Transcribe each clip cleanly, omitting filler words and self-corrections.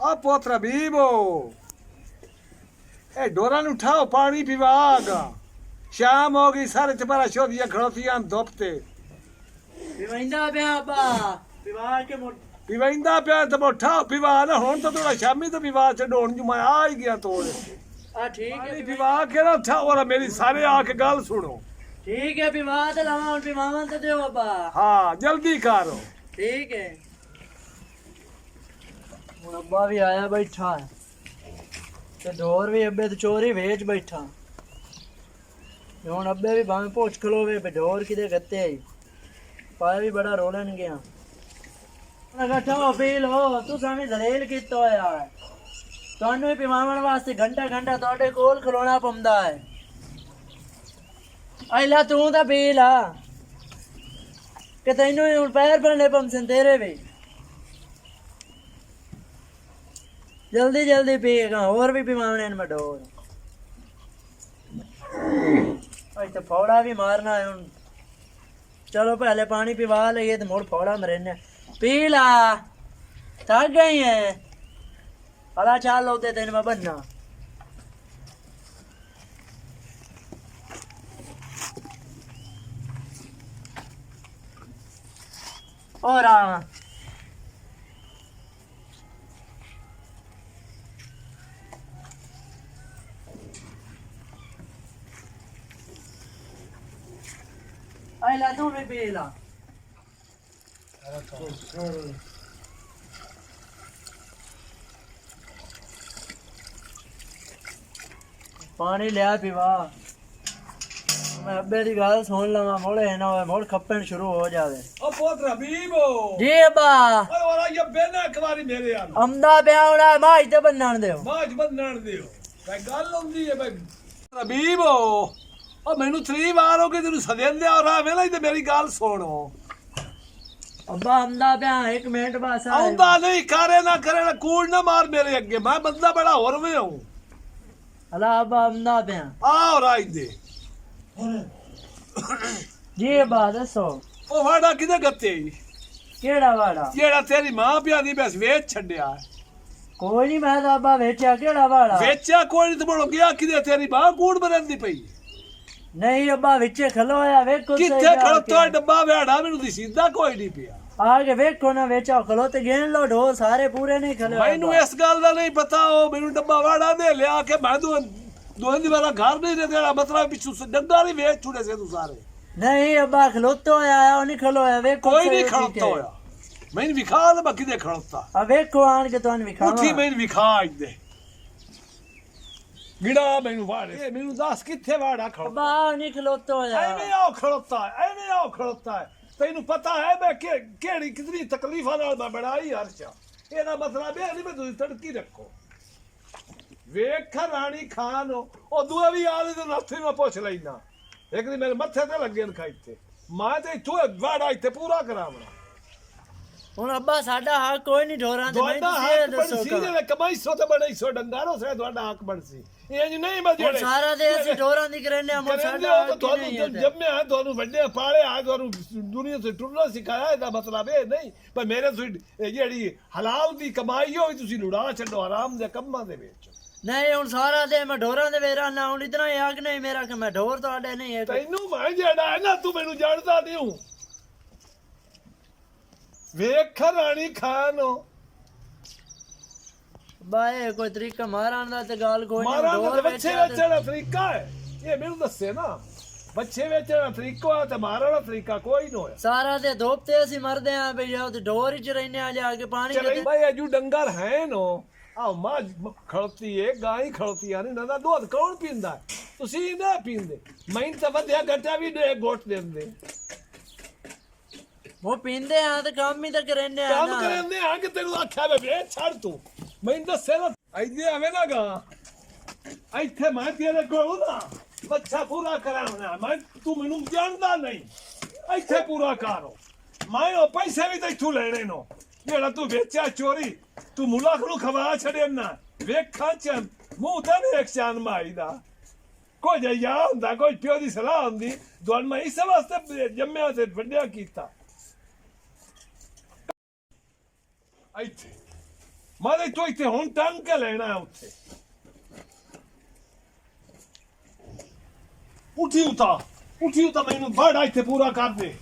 आ पोतरा Vivo ए डोरा नु उठाओ पानी पीवागा शाम हो गई सारे चपारा शोधिया खड़ोतियां धोपते पिवाइंदा पिया अब्बा पिवा के पीवाइंदा पिया तो मोठा पीवा ना हुन तो थोड़ा शामी तो पीवा छडोण जू मैं आ ही गया तोड़ आ ठीक है पीवा के ना उठा और मेरी सारे आके गल सुनो ठीक है पिवा तो लावा हुन पिवावन तो देओ अब्बा हाँ जल्दी करो ठीक है हुन अब्बा भी आया बैठा है ते डोर भी अब्बे तो चोरी वेच बैठा हुन अब्बे भी भाਵੇਂ पोछ खलोवे पे डोर किदे गत्ते आई पाया भी बड़ा रोलन गया इकट्ठा पी लो तू सामी दलेल कितो यार ਤੁਹਾਨੂੰ ਹੀ ਪਿਵਾਉਣ ਵਾਸਤੇ ਘੰਟਾ ਘੰਟਾ ਤੁਹਾਡੇ ਕੋਲ ਖਲੋਣਾ ਪੈਂਦਾ ਹੈ ਆਇਲਾ ਤੂੰ ਤਾਂ ਪੀ ਲਾ ਕਿ ਤੈਨੂੰ ਹੁਣ ਪੈਰ ਭਰਨੇ ਪੈਂਦੇ ਤੇਰੇ ਵੀ ਜਲਦੀ ਜਲਦੀ ਪੀਏਗਾ ਹੋਰ ਵੀ ਪਿਵਾਉਣੇ ਨੇ ਮਡੋਰ ਅੱਜ ਤਾਂ ਫੌੜਾ ਵੀ ਮਾਰਨਾ ਹੈ ਹੁਣ चलो पहले पानी पिवा लिए तो मोड़ फोड़ा मरेने पी ला थक गई है अला चाल होते तेन में बनना और आइला तू भी पी ला पानी लिया पीवा मैं अब्बे दी गल सुन लवा मोड़े ना मोड़ खप्पन शुरू हो जावे ओ पोतरा बीबो जी अब्बा ओए वाला ये बेना कवारी मेरे यार अमदा ब्यावड़ा माज ते बनन देओ माज बनन दियो भाई गल होंदी है भाई पोतरा बीबो ओ मैनू 3 बार हो गए तेनू सदेंदे और आ वेला ते मेरी गल सुनो अब्बा अमदा ब्या 1 मिनट बस आउंदा नहीं करे ना कूड़ ना मार मेरे अगे मैं बंदा बड़ा होर में हूं अला अब्बा अमदा ब्या आ और आई दे जी अब्बा दसो ओ वाड़ा किदे गत्ते केड़ा वाड़ा जेड़ा तेरी मां पिया दी बस वेच छड्या कोई नहीं मैं तो अब्बा वेचा केड़ा वाड़ा वेचा कोई नहीं तो बोलो गया किदे तेरी मां कूड़ बरंदी पई नहीं अब्बा विचे खलोया वेखो किथे खड़तो है डब्बा वेड़ा मेनू दिसीदा कोई नहीं पिया आगे वेखो ना वेचा खलो ते गेन लो ढो सारे पूरे नहीं खलो मैनू इस गल दा नहीं पता ओ मेनू डब्बा वाड़ा दे लिया के मैं दो दिन वाला घर नहीं दे देना मतलब पिछू से डंगा नहीं वेच छुड़े से तू सारे नहीं अब्बा खलोतो आया ओ नहीं खलोया वेखो कोई नहीं खड़ोता होया मैनू विखा दे बाकी दे खड़ोता अब वेखो आन के तोन विखावा उठी मैनू विखा आज दे गिड़ा मैनू वाड़े मैनू दस किथे वाड़ा खड़ोता अब्बा नहीं खलोतो आया एवें आओ खड़ोता है तेनू पता है मैं केड़ी कितनी तकलीफा नाल मैं बनाई हर्षा एदा मतलब है नहीं मैं तुसी तड़की रखो वेख रानी खान ओ दूआ भी आले तो नथी में पूछ लेना एक दिन मेरे मथे ते लगे न खाइते मैं ते तू वाड़ा इते पूरा करावना हुन अब्बा साडा हक कोई नहीं ढोरा दे मैं हक बनसी जे कमाई सो ते बड़ाई सो डंगारो से ਤੁਹਾਡਾ हक बनसी ਇਹ ਨਹੀਂ ਮੈਂ ਜਿਹੜੇ ਸਾਰਾ ਦੇ ਅਸੀਂ ਢੋਰਾਂ ਦੀ ਕਰਨੇ ਆ ਮੋ ਸਾਡਾ ਤੁਹਾਨੂੰ ਜੰਮਿਆ ਤੁਹਾਨੂੰ ਵੱਡੇ ਪਾਲਿਆ ਤੁਹਾਨੂੰ ਦੁਨੀਆ ਤੇ ਟੁਰਨਾ ਸਿਖਾਇਆ ਇਹਦਾ ਮਤਲਬ ਇਹ ਨਹੀਂ ਪਰ ਮੇਰੇ ਤੁਸੀਂ ਜਿਹੜੀ ਹਲਾਲ ਦੀ ਕਮਾਈ ਹੋਈ ਤੁਸੀਂ ਲੁੜਾ ਛੱਡੋ ਆਰਾਮ ਦੇ ਕੰਮਾਂ ਦੇ ਵਿੱਚ नहीं हुन सारा दे मैं ढोरां दे वेरा ना हुन इतना याग नहीं मेरा कि मैं ढोर ਤੁਹਾਡੇ नहीं है ਤੈਨੂੰ ਮੈਂ ਜਿਹੜਾ ਹੈ ਨਾ ਤੂੰ ਮੈਨੂੰ ਜਾਣਦਾ ਨਹੀਂ ਹੂੰ ਵੇਖ ਰਾਣੀ ਖਾਨ ਬਾਏ ਕੋਈ ਤਰੀਕਾ ਮਾਰਨ ਦਾ ਤੇ ਗਾਲ ਕੋਈ ਨਹੀਂ ਮਾਰਨ ਢੋਰ ਦਾ ਬੱਚੇ ਵੇਚਣ ਦਾ ਤਰੀਕਾ ਹੈ ਇਹ ਮੈਨੂੰ ਦੱਸੇ ਨਾ ਬੱਚੇ ਵੇਚਣ ਦਾ ਤਰੀਕਾ ਹੈ ਤੇ ਮਾਰਨ ਦਾ ਤਰੀਕਾ ਕੋਈ ਨਹੀਂ ਹੋਇਆ ਸਾਰਾ ਦੇ ਧੋਪਤੇ ਅਸੀਂ ਮਰਦੇ ਆ ਬਈ ਉਹ ਤੇ ਢੋਰ ਹੀ ਚ ਰਹਿੰਦੇ ਆ ਜਾ ਕੇ ਪਾਣੀ ਚਲੇ ਭਾਈ ਅਜੂ ਡੰਗਰ ਹੈ ਨੋ ਆ ਮਾਂ ਖੜਤੀ ਏ ਗਾਂ ਖੜਤੀ ਆ ਨਾ ਦਾ ਦੁੱਧ ਕੌਣ ਪੀਂਦਾ ਤੁਸੀਂ ਨਾ ਪੀਂਦੇ ਮੈਂ ਤਾਂ ਵਧਿਆ ਘਟਿਆ ਵੀ ਦੇ ਗੋਟ ਦਿੰਦੇ ਉਹ ਪੀਂਦੇ ਆ ਤੇ ਕੰਮ ਹੀ ਤਾਂ ਕਰਨੇ ਆ ਕੰਮ ਕਰਨੇ ਆ ਕਿ ਤੈਨੂੰ ਆਖਿਆ ਵੇ ਛੱਡ ਤੂੰ ਮੈਨੂੰ ਦੱਸੇ ਨਾ ਆਈਦੇ ਆਵੇਂ ਨਾ ਗਾ ਇੱਥੇ ਮੈਂ ਤੇਰੇ ਕੋਲ ਨਾ ਬੱਚਾ ਪੂਰਾ ਕਰਾਉਣਾ ਮੈਂ ਤੂੰ ਮੈਨੂੰ ਜਾਣਦਾ ਨਹੀਂ ਇੱਥੇ ਪੂਰਾ ਕਰੋ ਮੈਂ ਉਹ ਪੈਸੇ ਵੀ ਤਾਂ ਇੱਥੋਂ ਲੈਣੇ ਨੋ ਜਿਹੜਾ ਤੂੰ ਵੇਚਿਆ ਚੋਰੀ ਤੂੰ ਮੁਲਾਕ ਨੂੰ ਖਵਾ ਛੱਡਿਆ ਨਾ ਵੇਖਾਂ ਚ ਮੂੰਹ ਤਾਂ ਵੇਖ ਚਾਨ ਮਾਈ ਦਾ ਕੋਈ ਜਿਹਾ ਹੁੰਦਾ ਕੋਈ ਪਿਓ ਦੀ ਸਲਾਹ ਹੁੰਦੀ ਦੁਆਨ ਮੈਂ ਇਸ ਵਾਸਤੇ ਜੰਮਿਆ ਤੇ ਵੱਡਿਆ ਕੀਤਾ ਇੱਥੇ ਮਾਰੇ ਤੂੰ ਇੱਥੇ ਹੁਣ ਟੰਗ ਕੇ ਲੈਣਾ ਹੈ ਉੱਥੇ ਉੱਠੀ ਉਤਾ ਮੈਨੂੰ ਬਾੜਾ ਇੱਥੇ ਪੂਰਾ ਕਰ ਦੇ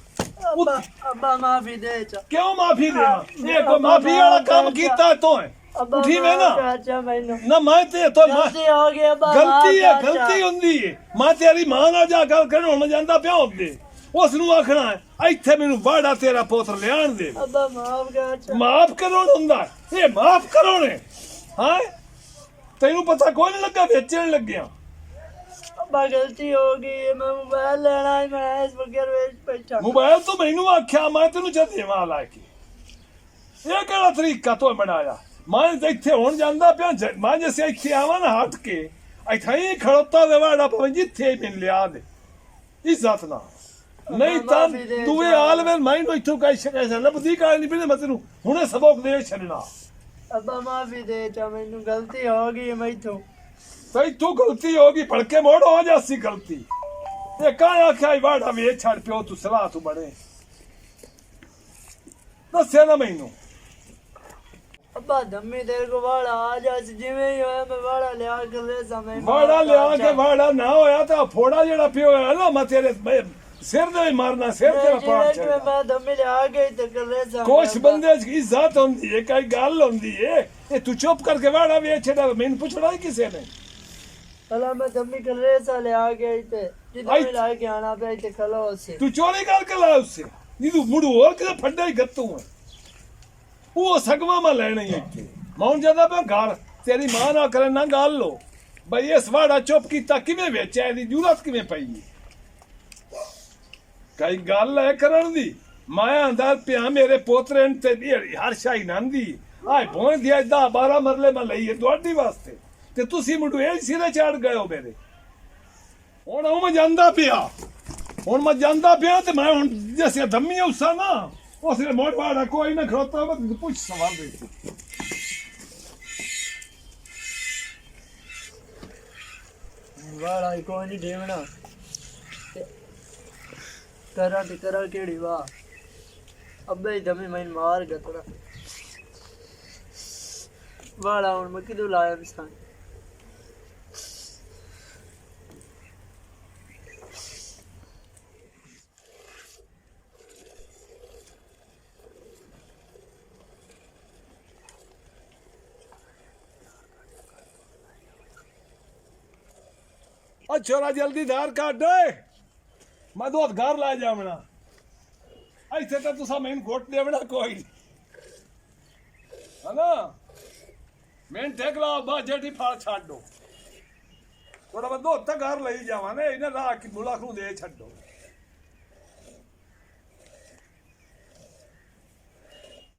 अब्बा अब्बा माफी दे चा ਕਿਉਂ ਮਾਫੀ ਦੇਵਾਂ ਇਹ ਕੋਈ ਮਾਫੀ ਵਾਲਾ ਕੰਮ ਕੀਤਾ ਤੂੰ अब्बा ਉੱਠੀ ਮੈਂ ਨਾ चाचा मैनू ਨਾ ਮੈਂ ਤੇ ਤੋਂ गलती हो गई अब्बा ਗਲਤੀ ਹੈ माफ कर ਗਲਤੀ ਹੁੰਦੀ ਹੈ ਮੈਂ ਤੇਰੀ ਮਾਂ ਨਾਲ ਜਾ ਗੱਲ ਕਰਨ ਹੁਣ ਜਾਂਦਾ ਪਿਆ ਹੁੰਦੇ ਉਸ ਨੂੰ ਆਖਣਾ ਹੈ ਇੱਥੇ ਮੈਨੂੰ ਬਾੜਾ ਤੇਰਾ ਪੁੱਤਰ ਲਿਆਣ ਦੇ अब्बा माफ कर चा ਮਾਫ ਕਰੋਣ ਹੁੰਦਾ ਇਹ ਮਾਫ ਕਰੋਣੇ ਹਾਂ ਤੈਨੂੰ ਪਤਾ ਕੋਈ ਨਹੀਂ ਲੱਗਾ ਵੇਚਣ ਲੱਗਿਆ अब्बा गलती हो गई मैं मोबाइल लेना है मैं इस बगैर वेच बैठा ਮੋਬਾਈਲ ਤੋਂ ਮੈਨੂੰ ਆਖਿਆ ਮੈਂ ਤੈਨੂੰ ਜਦ ਦੇਵਾਂ ਲਾ ਕੇ ਇਹ ਕਿਹੜਾ ਤਰੀਕਾ ਤੂੰ ਬਣਾਇਆ ਮੈਂ ਤਾਂ ਇੱਥੇ ਹੁਣ ਜਾਂਦਾ ਪਿਆ ਮੈਂ ਜੇ ਇੱਥੇ ਆਵਾਂ ਨਾ ਹੱਟ ਕੇ ਇੱਥੇ ਹੀ ਖੜੋਤਾ ਵੇਵਾੜਾ ਭਾਵੇਂ ਜਿੱਥੇ ਮੈਨੂੰ ਲਿਆ ਦੇ ਇੱਜ਼ਤ ਨਾਲ ਨਹੀਂ ਤਾਂ ਤੂੰ ਇਹ ਆਲਵੇਂ ਮੈਨੂੰ ਇੱਥੋਂ ਕਾਇ ਸ਼ਿਕਾਇਤ ਲੱਭਦੀ ਕਾਲ ਨਹੀਂ ਪਈ ਮੈਂ ਤੈਨੂੰ ਹੁਣੇ ਸਬਕ ਦੇ ਛੱਡਣਾ अब्बा माफी दे चा मैनू गलती हो गई मैथों ਤਈ ਤੂੰ ਗਲਤੀ ਹੋ ਗਈ ਭੜਕੇ ਮੋੜ ਹੋ ਜਾਸੀ ਗਲਤੀ ਇਹ ਕਾਹ ਆਖਿਆ ਵਾੜਾ ਵੇ ਛੱਡ ਪਿਓ ਤੂੰ ਸਲਾਹ ਤੂੰ ਬਣੇ ਦੱਸਿਆ ਨਾ ਮੈਨੂੰ अब्बा धम्मी तेरे को वाड़ा आ जा जिवें ही होया मैं वाड़ा लिया कर ले समय ਵਾੜਾ ਲਿਆ ਕੇ ਵਾੜਾ ਨਾ ਹੋਇਆ ਤਾਂ ਫੋੜਾ ਜਿਹੜਾ ਪਿਓ ਹੈ ਨਾ ਮੈਂ ਤੇਰੇ ਸਿਰ ਦੇ ਹੀ ਮਾਰਨਾ ਸਿਰ ਤੇ ਪਾੜ मैं ਚੜਨਾ मैं धम्मी ले आ गई तो कर ले समय ਕੁਛ ਬੰਦੇ ਦੀ ਇੱਜ਼ਤ ਹੁੰਦੀ ਹੈ ਕਈ ਗੱਲ ਹੁੰਦੀ ਹੈ ਇਹ ਤੂੰ ਚੁੱਪ ਕਰਕੇ ਵਾੜਾ ਵੇ ਛੱਡਾ ਮੈਨੂੰ ਪੁੱਛਣਾ ਹੀ ਕਿਸੇ ਨੇ भला मैं धम्मी कर ले सा ले आ गई थे जिधर आई- भी ला के आना पे थे खलो उससे ਤੂੰ ਚੋਰੀ ਕਰਕੇ ਲਾ ਉਸੇ ਨੀ ਤੂੰ ਮੁੜੂ ਹੋਰ ਕਿਤੇ ਫੱਡਾ ਹੀ ਗੱਤੂ ਹੈ ਉਹ ਸਗਵਾ ਮੈਂ ਲੈਣਾ ਹੀ ਇੱਥੇ ਮੌਨ ਜਾਂਦਾ ਪਿਆ ਘਰ ਤੇਰੀ ਮਾਂ ਨਾਲ ਕਰਨ ਨਾ ਗੱਲ ਲੋ ਬਈ ਇਸ ਵਾੜਾ ਚੁੱਪ ਕੀਤਾ ਕਿਵੇਂ ਵੇਚਿਆ ਇਹਦੀ ਜ਼ਰੂਰਤ ਕਿਵੇਂ ਪਈ ਕਈ ਗੱਲ ਹੈ ਕਰਨ ਦੀ ਮਾਇਆ ਅੰਦਰ ਪਿਆ ਮੇਰੇ ਪੋਤਰੇ ਨੇ ਤੇ ਹਰ ਸ਼ਾਈ ਨੰਦੀ ਆਏ ਭੋਂ ਦੀ 10-12 ਮਰਲੇ ਮੈਂ ਲਈਏ ਤੁਹਾਡੀ ਵਾਸਤੇ ਤੇ ਤੁਸੀਂ ਮੁੰਡੂ ਇਹ ਸਿਰੇ ਚੜ ਗਏ ਹੋ ਮੇਰੇ ਹੁਣ ਉਹ ਮੈਂ ਜਾਂਦਾ ਪਿਆ ਹੁਣ ਮੈਂ ਜਾਂਦਾ ਪਿਆ ਤੇ ਮੈਂ ਹੁਣ ਜਿਵੇਂ ਧੰਮੀ ਉਸਾ ਨਾ ਉਸਨੇ ਮੋੜ ਵਾੜਾ ਕੋਈ ਨਾ ਖੜੋਤਾ ਮੈਂ ਤੈਨੂੰ ਪੁੱਛ ਸਵਾਲ ਦੇ वाड़ा कोई नहीं ढेवना करा केड़ी वाह अब्बे ही धम्मी मैन मार गतरा वाड़ा हुन मैं किदू लाया इंसान ਉਹ ਛੋਰਾ ਜਲਦੀ ਧਾਰ ਕੱਢ ਓਏ ਮੈਂ ਦੋ ਘਰ ਲੈ ਜਾਵਣਾ ਇੱਥੇ ਤਾਂ ਤੁਸੀਂ ਮੈਨੂੰ ਘੋਟ ਦੇਵਣਾ ਕੋਈ ਨਹੀਂ ਹਨਾ ਮੈਂ ਟੈਕ ਲਾ ਬਾ ਜੱਟੀ ਫਾਲ ਛੱਡ ਦੋ ਥੋੜਾ ਬੰਦੋ ਤਾਂ ਘਰ ਲਈ ਜਾਵਾਂ ਨੇ ਇਹਨਾਂ ਰਾਹ ਕਿ ਮੁਲਾਕ ਨੂੰ ਦੇ ਛੱਡੋ